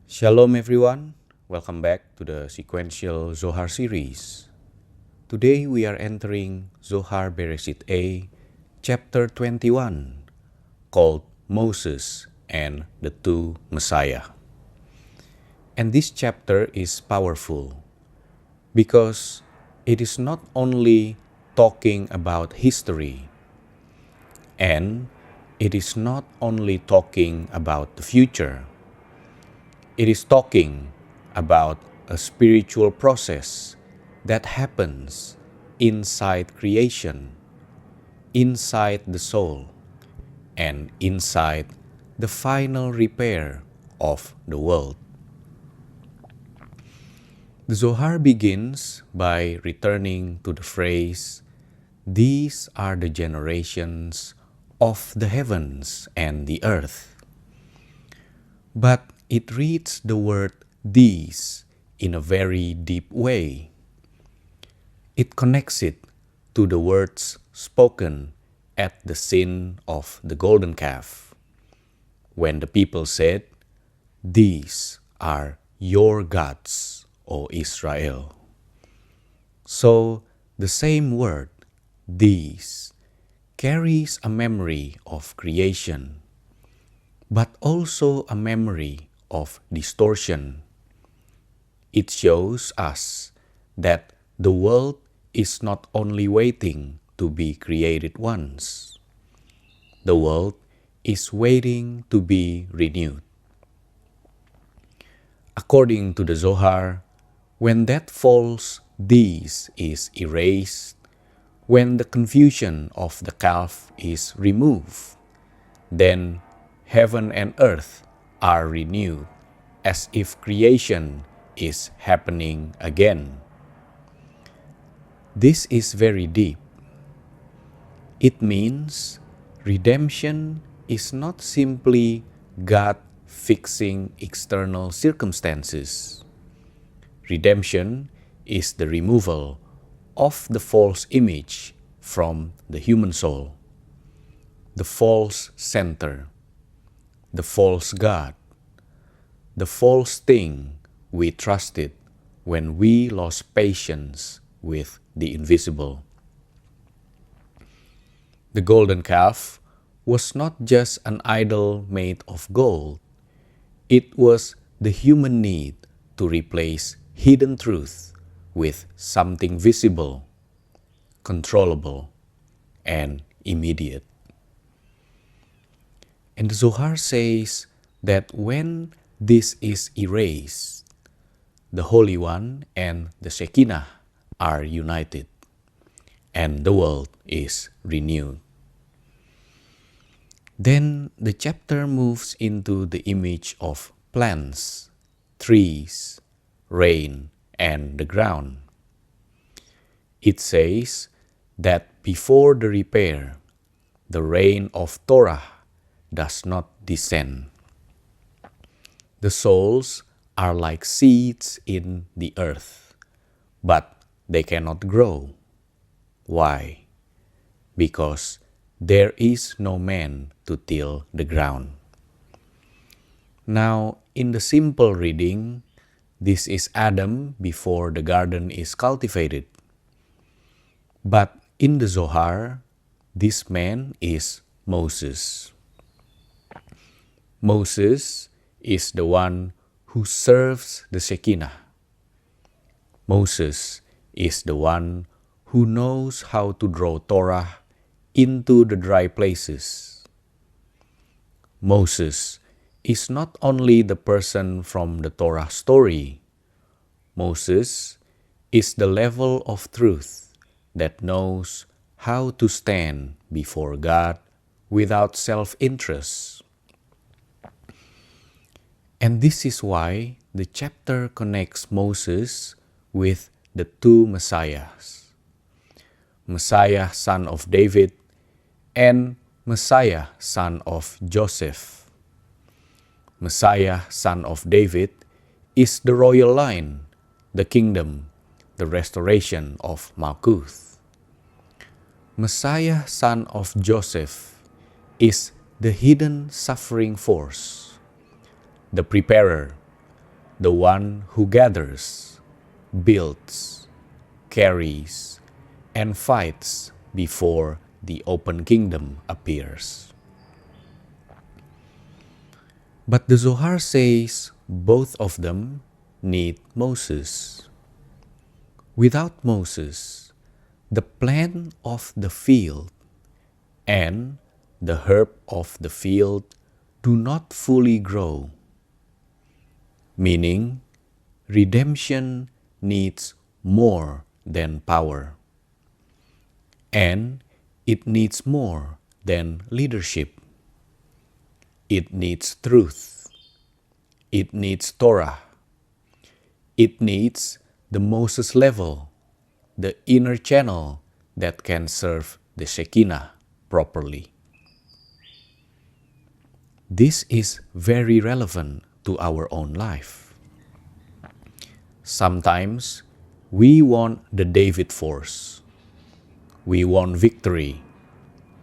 Shalom everyone, welcome back to the Sequential Zohar series. Today we are entering Zohar Bereshit A, chapter 21, called Moses and the Two Messiah. And this chapter is powerful because it is not only talking about history, and it is not only talking about the future. It is talking about a spiritual process that happens inside creation, inside the soul, and inside the final repair of the world. The Zohar begins by returning to the phrase, "These are the generations of the heavens and the earth." But it reads the word "these" in a very deep way. It connects it to the words spoken at the sin of the golden calf, when the people said, "These are your gods, O Israel." So the same word, "these," carries a memory of creation, but also a memory of distortion. It shows us that the world is not only waiting to be created once. The world is waiting to be renewed. According to the Zohar, when that false "these" is erased, when the confusion of the calf is removed, then heaven and earth are renewed, as if creation is happening again. This is very deep. It means redemption is not simply God fixing external circumstances. Redemption is the removal of the false image from the human soul, the false center, the false God, the false thing we trusted when we lost patience with the invisible. The golden calf was not just an idol made of gold. It was the human need to replace hidden truth with something visible, controllable, and immediate. And the Zohar says that when this is erased, the Holy One and the Shechinah are united, and the world is renewed. Then the chapter moves into the image of plants, trees, rain, and the ground. It says that before the repair, the rain of Torah does not descend. The souls are like seeds in the earth, but they cannot grow. Why? Because there is no man to till the ground. Now, in the simple reading, this is Adam before the garden is cultivated. But in the Zohar, this man is Moses. Moses is the one who serves the Shechinah. Moses is the one who knows how to draw Torah into the dry places. Moses is not only the person from the Torah story. Moses is the level of truth that knows how to stand before God without self-interest. And this is why the chapter connects Moses with the two Messiahs, Messiah son of David and Messiah son of Joseph. Messiah son of David is the royal line, the kingdom, the restoration of Malkuth. Messiah son of Joseph is the hidden suffering force, the preparer, the one who gathers, builds, carries, and fights before the open kingdom appears. But the Zohar says both of them need Moses. Without Moses, the plant of the field and the herb of the field do not fully grow, meaning redemption needs more than power, and it needs more than leadership. It needs truth. It needs Torah. It needs the Moses level, the inner channel that can serve the Shechinah properly. This is very relevant to our own life. Sometimes we want the David force. We want victory,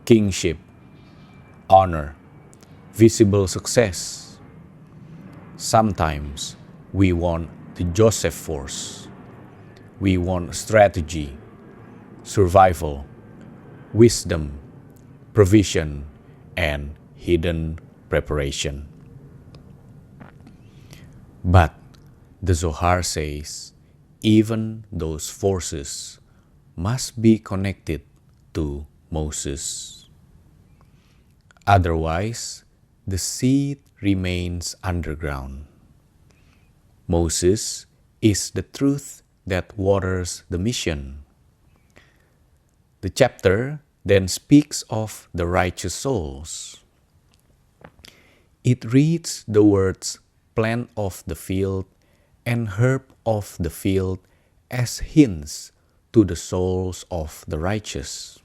kingship, honor, visible success. Sometimes we want the Joseph force. We want strategy, survival, wisdom, provision, and hidden preparation. But the Zohar says even those forces must be connected to Moses. Otherwise, the seed remains underground. Moses is the truth that waters the mission. The chapter then speaks of the righteous souls. It reads the words plant of the field and herb of the field as hints to the souls of the righteous.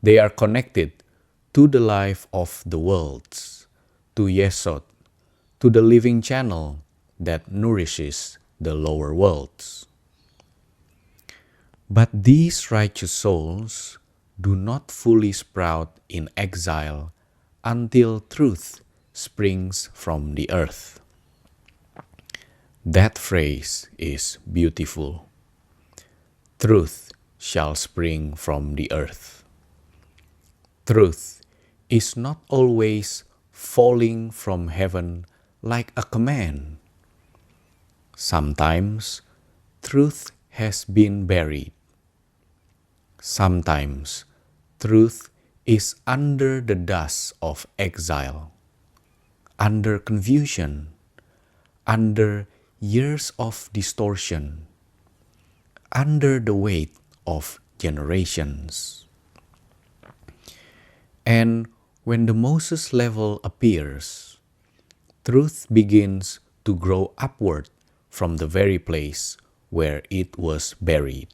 They are connected to the life of the worlds, to Yesod, to the living channel that nourishes the lower worlds. But these righteous souls do not fully sprout in exile until truth springs from the earth. That phrase is beautiful. Truth shall spring from the earth. Truth is not always falling from heaven like a command. Sometimes truth has been buried. Sometimes truth is under the dust of exile, under confusion, under years of distortion, under the weight of generations. And when the Moses level appears, truth begins to grow upward from the very place where it was buried.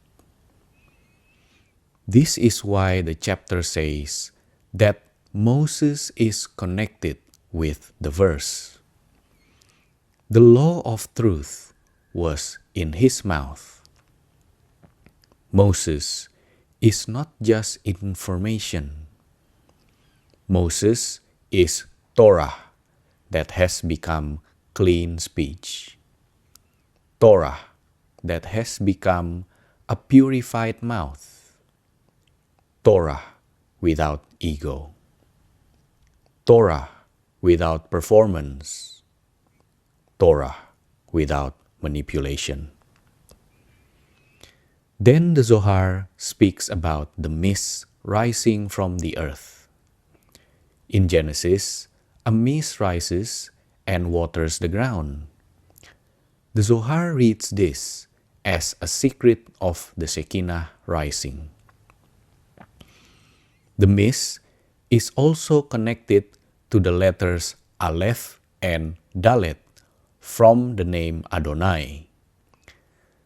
This is why the chapter says that Moses is connected with the verse. The law of truth was in his mouth. Moses is not just information. Moses is Torah that has become clean speech. Torah that has become a purified mouth. Torah without ego. Torah without performance. Torah without manipulation. Then the Zohar speaks about the mist rising from the earth. In Genesis, a mist rises and waters the ground. The Zohar reads this as a secret of the Shechinah rising. The mist is also connected to the letters Aleph and Dalet from the name Adonai.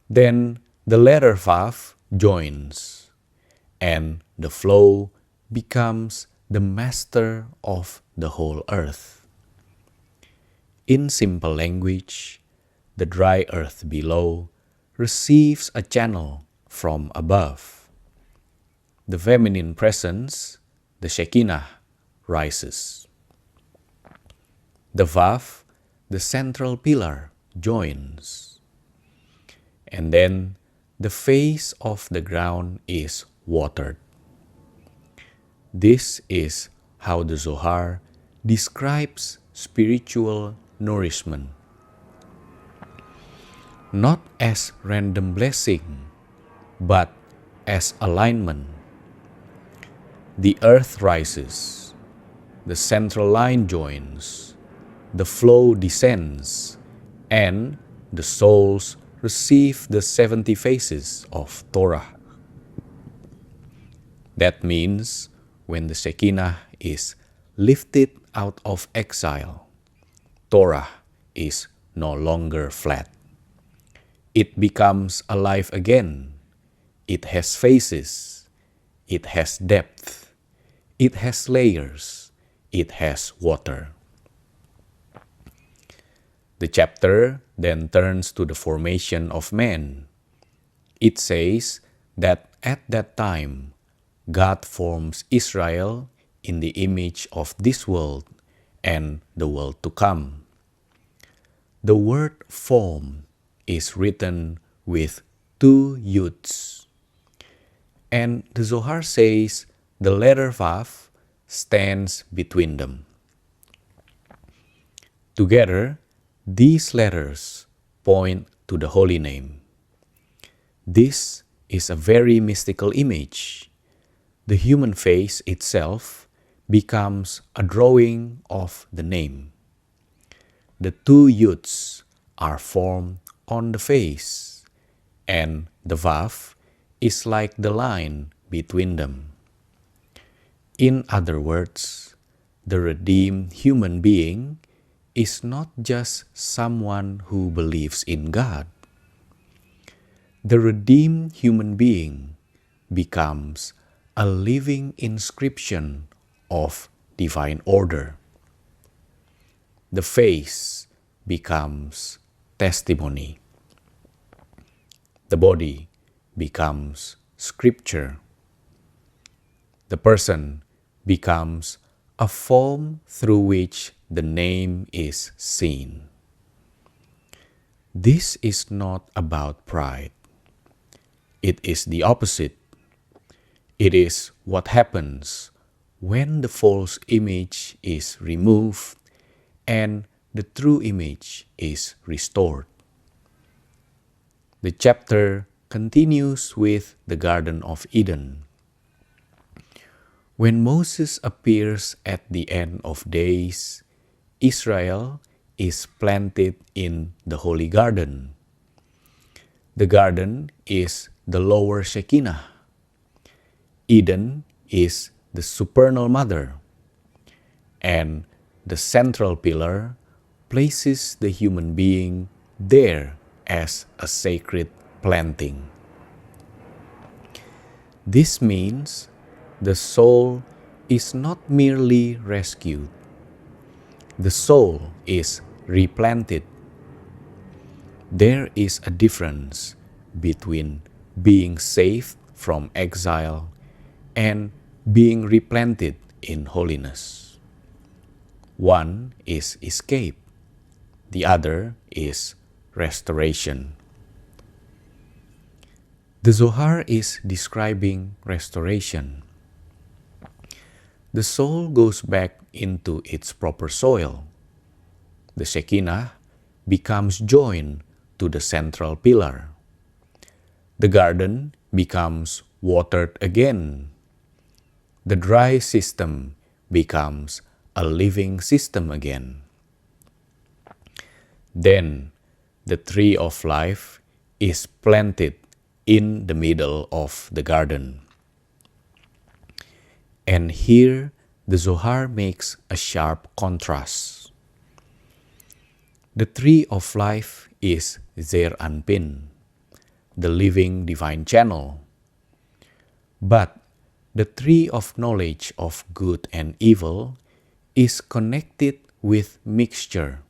Then the letter Vav joins, and the flow becomes the master of the whole earth. In simple language, the dry earth below receives a channel from above. The feminine presence, the Shechinah, rises. The Vav, the central pillar joins. And then the face of the ground is watered. This is how the Zohar describes spiritual nourishment. Not as random blessing, but as alignment. The earth rises, the central line joins, the flow descends, and the souls receive the 70 faces of Torah. That means when the Shechinah is lifted out of exile, Torah is no longer flat. It becomes alive again. It has faces. It has depth. It has layers. It has water. The chapter then turns to the formation of man. It says that at that time, God forms Israel in the image of this world and the world to come. The word form is written with 2 yuds. And the Zohar says the letter Vav stands between them. Together, these letters point to the holy name. This is a very mystical image. The human face itself becomes a drawing of the name. The 2 yuds are formed on the face, and the Vav is like the line between them. In other words, the redeemed human being is not just someone who believes in God. The redeemed human being becomes a living inscription of divine order. The face becomes testimony. The body becomes scripture. The person becomes a form through which the name is seen. This is not about pride. It is the opposite. It is what happens when the false image is removed and the true image is restored. The chapter continues with the Garden of Eden. When Moses appears at the end of days, Israel is planted in the Holy Garden. The garden is the lower Shechinah. Eden is the supernal mother, and the central pillar places the human being there as a sacred planting. This means the soul is not merely rescued. The soul is replanted. There is a difference between being saved from exile and being replanted in holiness. One is escape. The other is restoration. The Zohar is describing restoration. The soul goes back into its proper soil. The Shechinah becomes joined to the central pillar. The garden becomes watered again. The dry system becomes a living system again. Then the tree of life is planted in the middle of the garden. And here the Zohar makes a sharp contrast. The tree of life is Zeir Anpin, the living divine channel. But the tree of knowledge of good and evil is connected with mixture,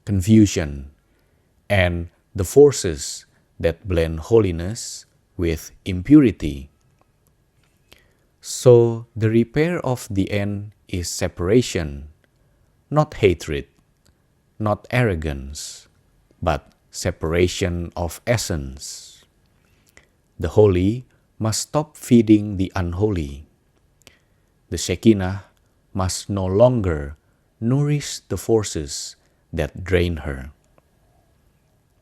confusion, and the forces that blend holiness with impurity. So the repair of the end is separation, not hatred, not arrogance, but separation of essence. The holy must stop feeding the unholy. The Shechinah must no longer nourish the forces that drain her.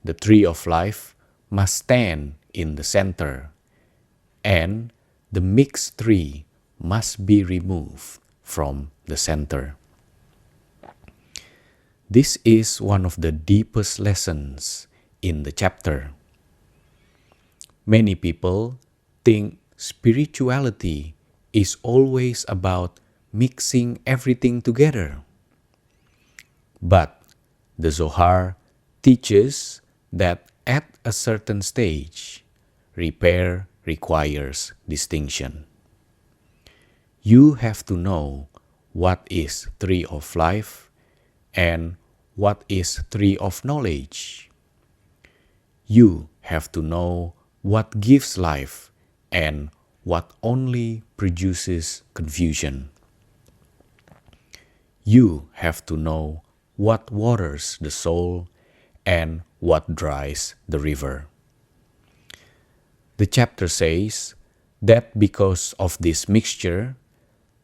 The tree of life must stand in the center, and the mixed tree must be removed from the center. This is one of the deepest lessons in the chapter. Many people think spirituality is always about mixing everything together. But the Zohar teaches that at a certain stage, repair requires distinction. You have to know what is tree of life and what is tree of knowledge. You have to know what gives life and what only produces confusion. You have to know what waters the soul and what dries the river. The chapter says that because of this mixture,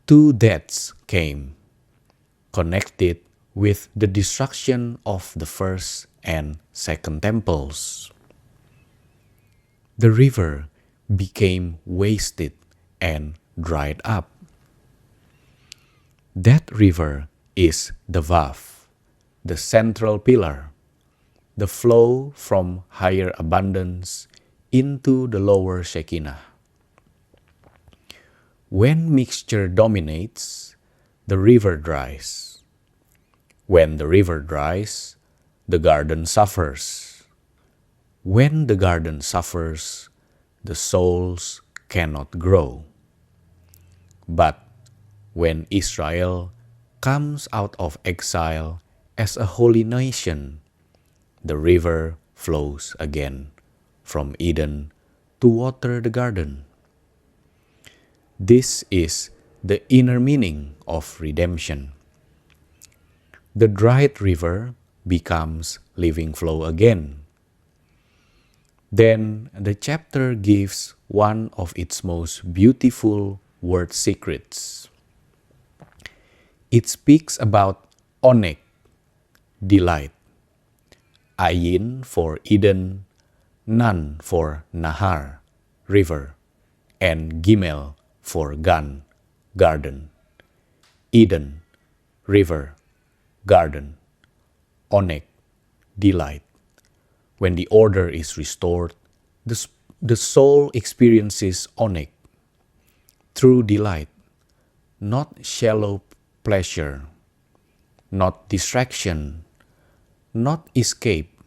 2 deaths came, connected with the destruction of the first and second temples. The river became wasted and dried up. That river is the Vav, the central pillar, the flow from higher abundance into the lower Shechinah. When mixture dominates, the river dries. When the river dries, the garden suffers. When the garden suffers, the souls cannot grow. But when Israel comes out of exile as a holy nation, the river flows again from Eden to water the garden. This is the inner meaning of redemption. The dried river becomes living flow again. Then the chapter gives one of its most beautiful word secrets. It speaks about Oneg, delight, Ayin for Eden, Nun for Nahar, river, and Gimel for Gan, garden. Eden, river, garden. Oneg, delight. When the order is restored, the soul experiences Oneg, true delight, not shallow pleasure, not distraction, not escape,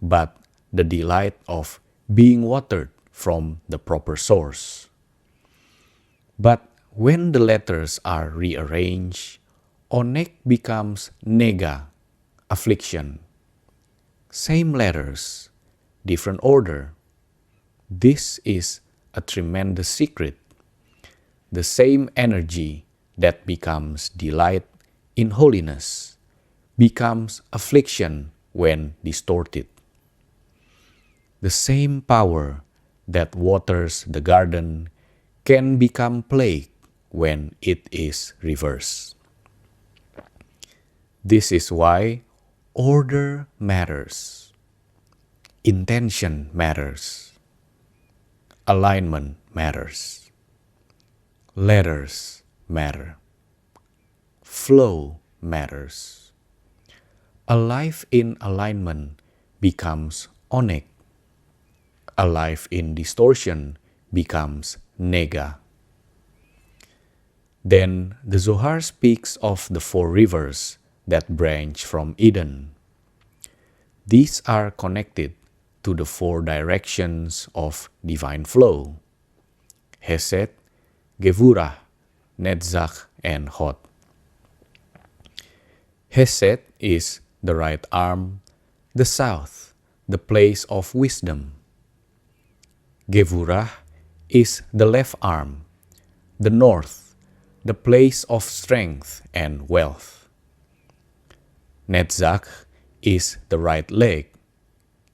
but the delight of being watered from the proper source. But when the letters are rearranged, Oneg becomes Nega, affliction. Same letters, different order. This is a tremendous secret. The same energy that becomes delight in holiness becomes affliction when distorted. The same power that waters the garden can become plague when it is reversed. This is why order matters, intention matters, alignment matters, letters matter, flow matters. A life in alignment becomes Oneg. A life in distortion becomes Nega. Then the Zohar speaks of the 4 rivers that branch from Eden. These are connected to the 4 directions of divine flow: Hesed, Gevurah, Netzach, and Hod. Hesed is the right arm, the south, the place of wisdom. Gevurah is the left arm, the north, the place of strength and wealth. Netzach is the right leg,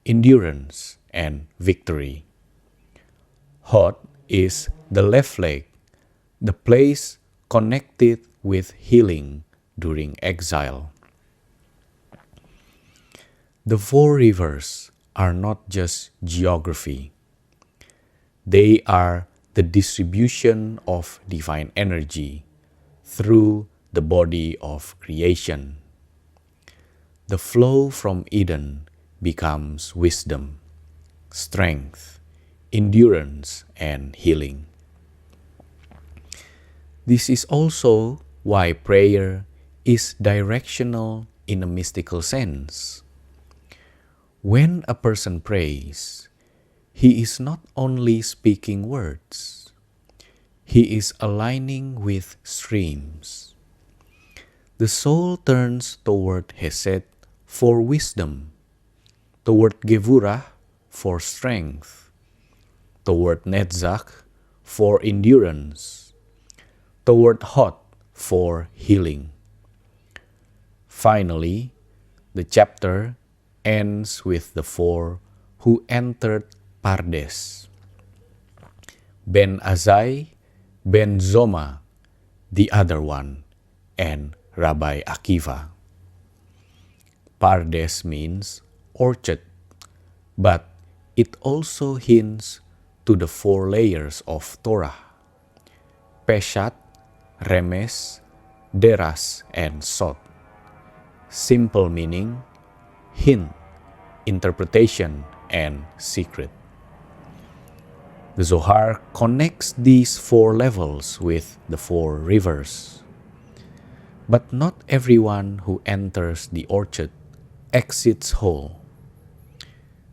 endurance and victory. Hod is the left leg, the place connected with healing during exile. The four rivers are not just geography. They are the distribution of divine energy through the body of creation. The flow from Eden becomes wisdom, strength, endurance, and healing. This is also why prayer is directional in a mystical sense. When a person prays, he is not only speaking words, he is aligning with streams. The soul turns toward Hesed for wisdom, toward Gevurah for strength, toward Netzach for endurance, toward Hod for healing. Finally, the chapter ends with the four who entered Pardes: Ben Azai, Ben Zoma, the other one, and Rabbi Akiva. Pardes means orchard, but it also hints to the four layers of Torah: Peshat, Remes, Deras, and Sod. Simple meaning, hint, interpretation, and secret. The Zohar connects these four levels with the four rivers. But not everyone who enters the orchard exits whole.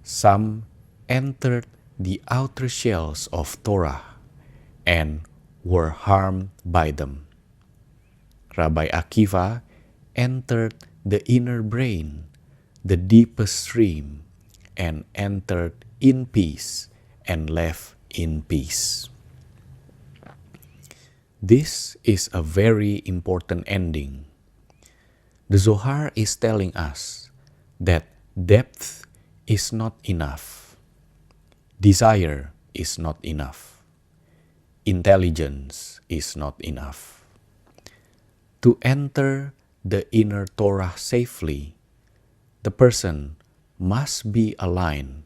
Some entered the outer shells of Torah and were harmed by them. Rabbi Akiva entered the inner brain, the deepest stream, and entered in peace and left in peace. This is a very important ending. The Zohar is telling us that depth is not enough. Desire is not enough. Intelligence is not enough. To enter the inner Torah safely, the person must be aligned,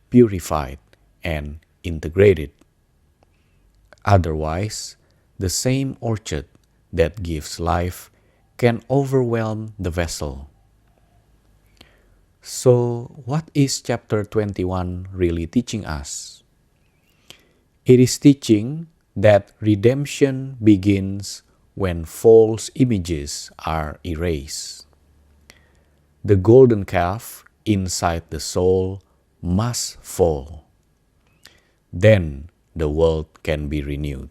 purified, and integrated. Otherwise, the same orchard that gives life can overwhelm the vessel. So, what is chapter 21 really teaching us? It is teaching that redemption begins when false images are erased. The golden calf inside the soul must fall. Then the world can be renewed.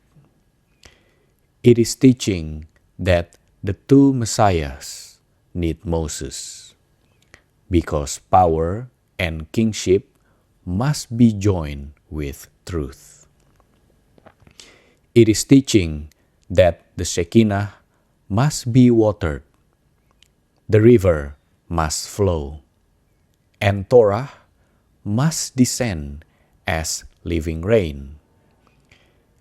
It is teaching that the two messiahs need Moses, because power and kingship must be joined with truth. It is teaching that the Shechinah must be watered, the river must flow, and Torah must descend as living rain.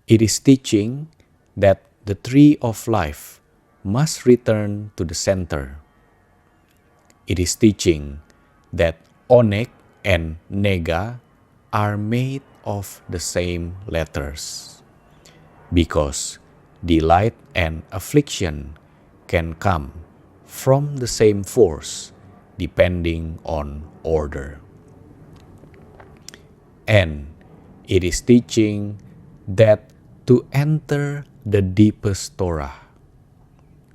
It is teaching that the tree of life must return to the center. It is teaching that Oneg and Nega are made of the same letters, because delight and affliction can come from the same force depending on order. And it is teaching that to enter the deepest Torah,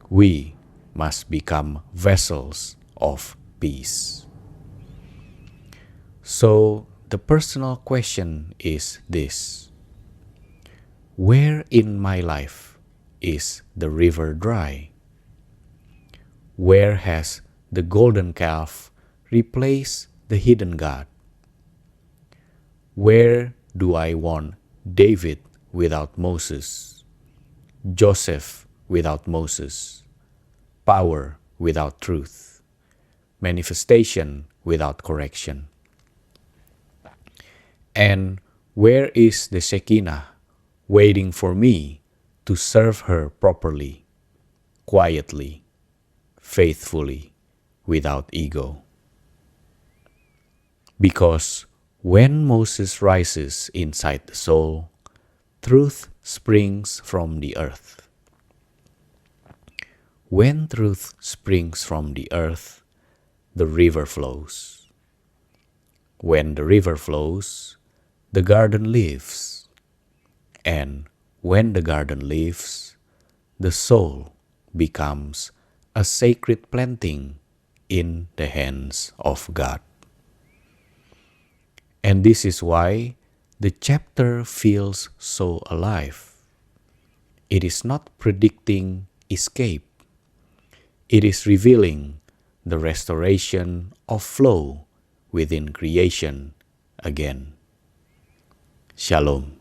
we must become vessels of peace. So the personal question is this: where in my life is the river dry? Where has the golden calf replaced the hidden God? Where do I want David without Moses, Joseph without Moses, power without truth, manifestation without correction. And where is the Shechinah waiting for me to serve her properly, quietly, faithfully, without ego? Because when Moses rises inside the soul, truth springs from the earth. When truth springs from the earth, the river flows. When the river flows, the garden lives. And when the garden lives, the soul becomes a sacred planting in the hands of God. And this is why the chapter feels so alive. It is not predicting escape. It is revealing the restoration of flow within creation again. Shalom.